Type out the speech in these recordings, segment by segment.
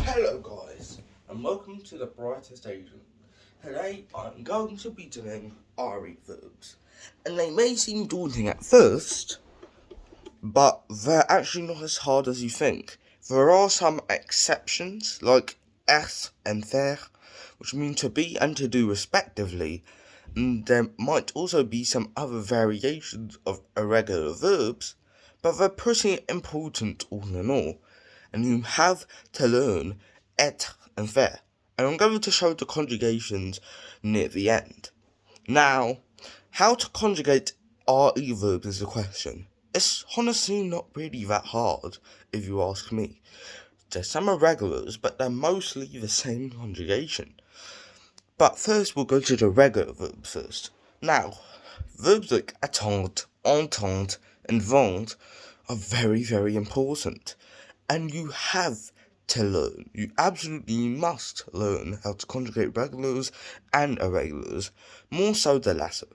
Hello guys, and welcome to the brightest Asian. Today I'm going to be doing RE verbs, and they may seem daunting at first, but they're actually not as hard as you think. There are some exceptions, like être and faire, which mean to be and to do respectively, and there might also be some other variations of irregular verbs, but they're pretty important all in all, and you have to learn être and fait, and I'm going to show the conjugations near the end. Now, how to conjugate RE verbs is the question. It's honestly not really that hard, if you ask me. There's some irregulars, but they're mostly the same conjugation. But first we'll go to the regular verbs first. Now, verbs like attendre, entendre, and vendre are very, very important. And you have to learn, you absolutely must learn how to conjugate regulars and irregulars, more so the latter.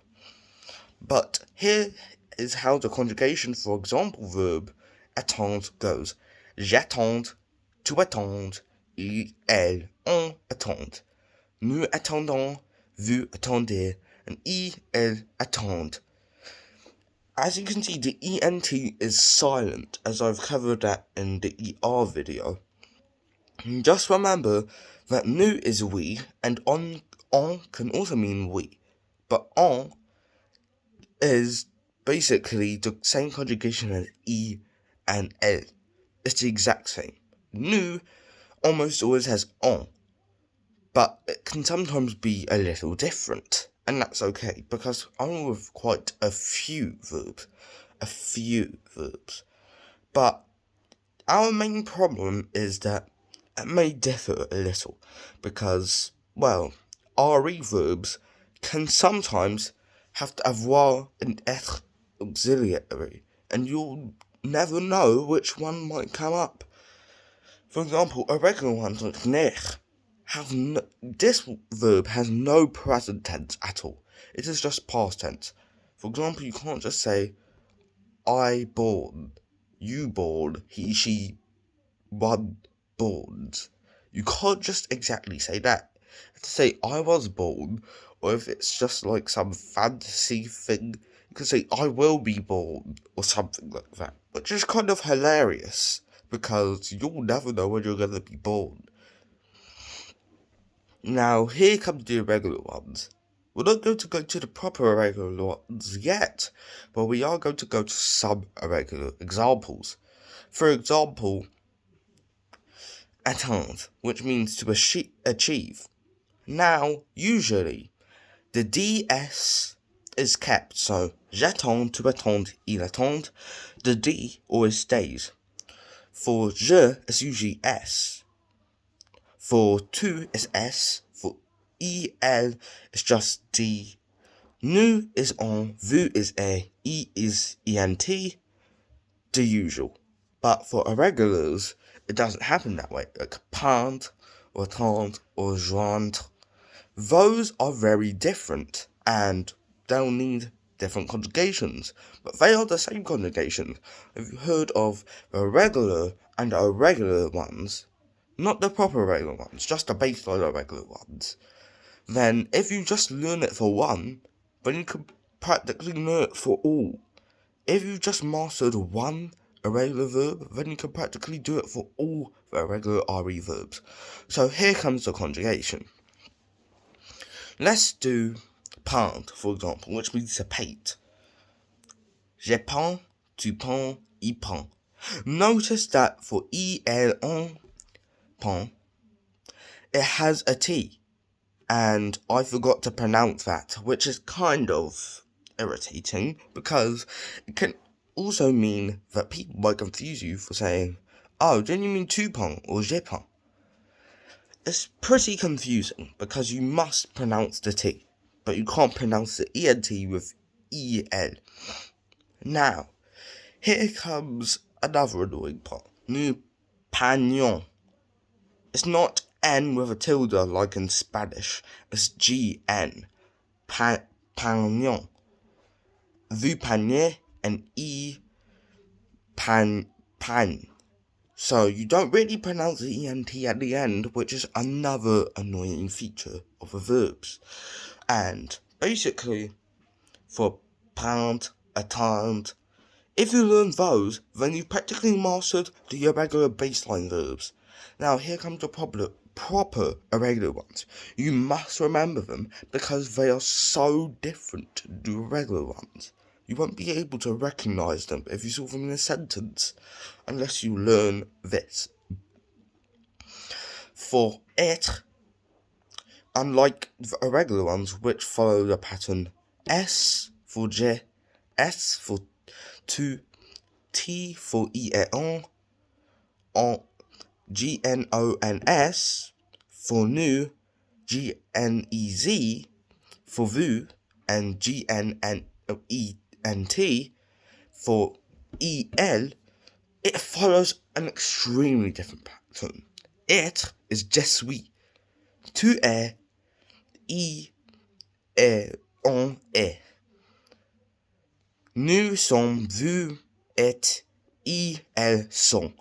But here is how the conjugation for example verb attendre goes. J'attends, tu attends, elles, on attend. Nous attendons, vous attendez, and elles attendent. As you can see, the ENT is silent, as I've covered that in the ER video. Just remember that nous is we, and on can also mean we, but on is basically the same conjugation as and elle. It's the exact same. Nous almost always has on, but it can sometimes be a little different, and that's okay, because I'm with quite a few verbs. But our main problem is that it may differ a little, because, well, RE verbs can sometimes have to avoir an être auxiliary, and you'll never know which one might come up. For example, irregular ones like naître this verb has no present tense at all. It is just past tense. For example, you can't just say I born, you born, he, she, one borns. You can't just exactly say that. You have to say I was born, or if it's just like some fantasy thing, you can say I will be born, or something like that. Which is kind of hilarious, because you'll never know when you're going to be born. Now, here come the irregular ones. We're not going to go to the proper irregular ones yet, but we are going to go to some irregular examples. For example, atteindre, which means to achieve. Now, usually, the DS is kept, so j'attends, tu attends, il attend. The D always stays. For je, it's usually S. For tu is S. For elle is just D. Nous is on, vous is a, is ent. The usual. But for irregulars, it doesn't happen that way. Like peindre, or tendre, or joindre. Those are very different, and they'll need different conjugations, but they are the same conjugations. Have you heard of the regular and irregular ones? Not the proper regular ones, just the baseline irregular ones. Then, if you just learn it for one, then you can practically learn it for all. If you just mastered one irregular verb, then you can practically do it for all the irregular RE verbs. So here comes the conjugation. Let's do peindre, for example, which means to paint. Je peins, tu peins, il peint. Notice that for elle, on, peint, it has a T, and I forgot to pronounce that, which is kind of irritating, because it can also mean that people might confuse you for saying, oh, didn't you mean tu peins or je peins? It's pretty confusing, because you must pronounce the T, but you can't pronounce the ENT with EL. Now, here comes another annoying part. Nous peignons. It's not N with a tilde like in Spanish. It's GN. Peignons. Vous peignez and peigne. So you don't really pronounce the ENT at the end, which is another annoying feature of the verbs. And basically, for pound, attend, if you learn those, then you've practically mastered the irregular baseline verbs. Now here comes the proper irregular ones. You must remember them because they are so different to the regular ones. You won't be able to recognise them if you saw them in a sentence, unless you learn this. For être, unlike the irregular ones which follow the pattern S for je, S for tu, T for I et on, GNONS for nous, GNEZ for vous, and GNENT for elle, it follows an extremely different pattern. Être is je suis, tu es, I et on est. Nous sommes, vous êtes, elles, sont.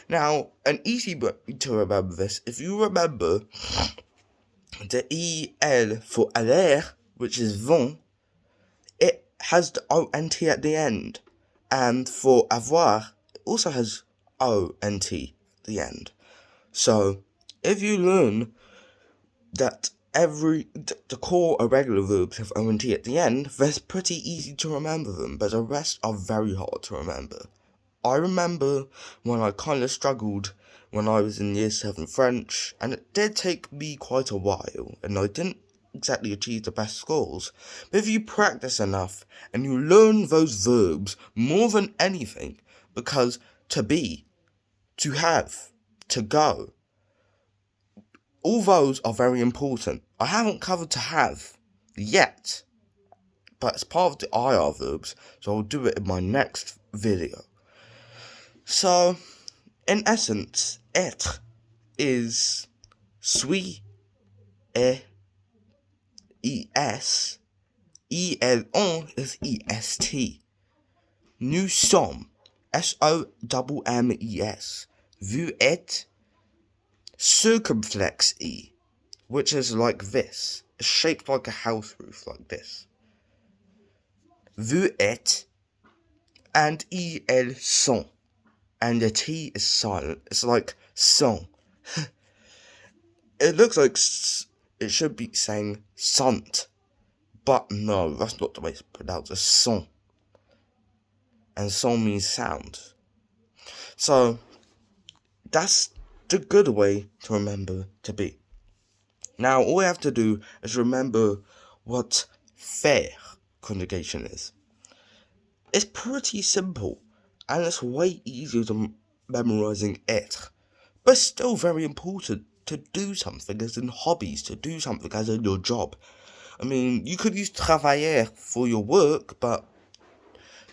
Now, an easy way to remember this, if you remember the elle for aller, which is vont, it has the ONT at the end. And for avoir, it also has ONT at the end. So, if you learn that the core irregular verbs have ONT at the end, that's pretty easy to remember them, but the rest are very hard to remember. I remember when I kind of struggled when I was in Year 7 French, and it did take me quite a while, and I didn't exactly achieve the best scores. But if you practice enough, and you learn those verbs more than anything, because to be, to have, to go, all those are very important. I haven't covered to have yet, but it's part of the IR verbs, so I'll do it in my next video. So, in essence, être is suis, est, es, elle, on is est. Nous sommes, SOMMES. Vous êtes, circumflex E, which is like this. It's shaped like a house roof, like this. Vous êtes, and elles, sont. And the T is silent. It's like sont. It looks like it should be saying sont. But no, that's not the way it's pronounced. It's sont. And sont means sound. So, that's the good way to remember to be. Now, all we have to do is remember what faire conjugation is. It's pretty simple. And it's way easier than memorizing être, but still very important to do something as in hobbies, to do something as in your job. I mean, you could use travailler for your work, but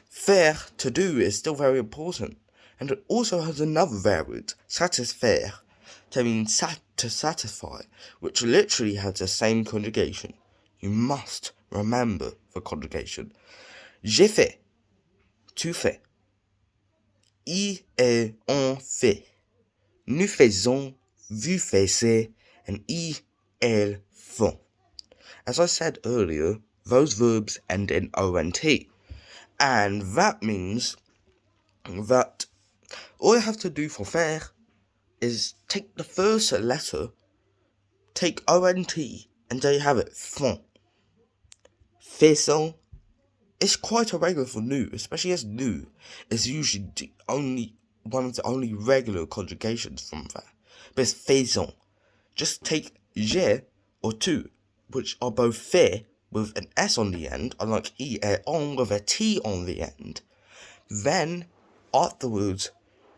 faire, to do, is still very important. And it also has another variant, satisfaire, to mean to satisfy, which literally has the same conjugation. You must remember the conjugation. J'ai fait, tu fais. I et on fait. Nous faisons, vous faites, and elles font. As I said earlier, those verbs end in ONT. And that means that all you have to do for faire is take the first letter, take ONT, and there you have it, font. Faisons. It's quite irregular for nous, especially as nous is usually one of the only regular conjugations from that. But it's faisons. Just take je or tu, which are both fait with an S on the end, unlike I et on with a T on the end. Then, afterwards,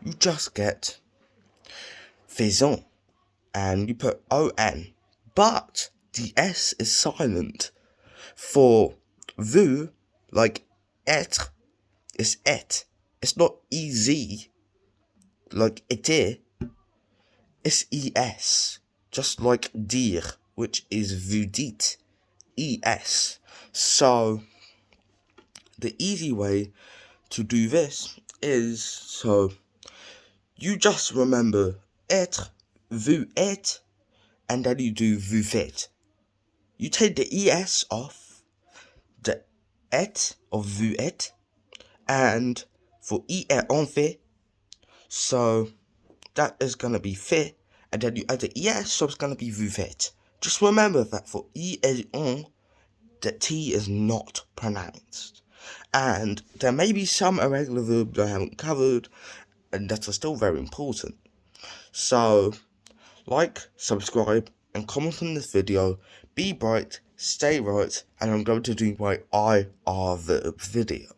you just get faisons, and you put on. But the S is silent. For vous, like être, is êtes. It's not ez, like été. It's es, just like dire, which is vous dites, es. So, the easy way to do this is, so, you just remember être, vous, êtes, and then you do vous, faites. You take the es off, the êtes of vous, êtes, and for être, on fait, so that is going to be fait, and then you add the es, so it's going to be vous, faites. Just remember that for et, on, the T is not pronounced. And there may be some irregular verbs I haven't covered, and that are still very important. So, like, subscribe, and comment on this video. Be bright, stay right, and I'm going to do my I are verbs video.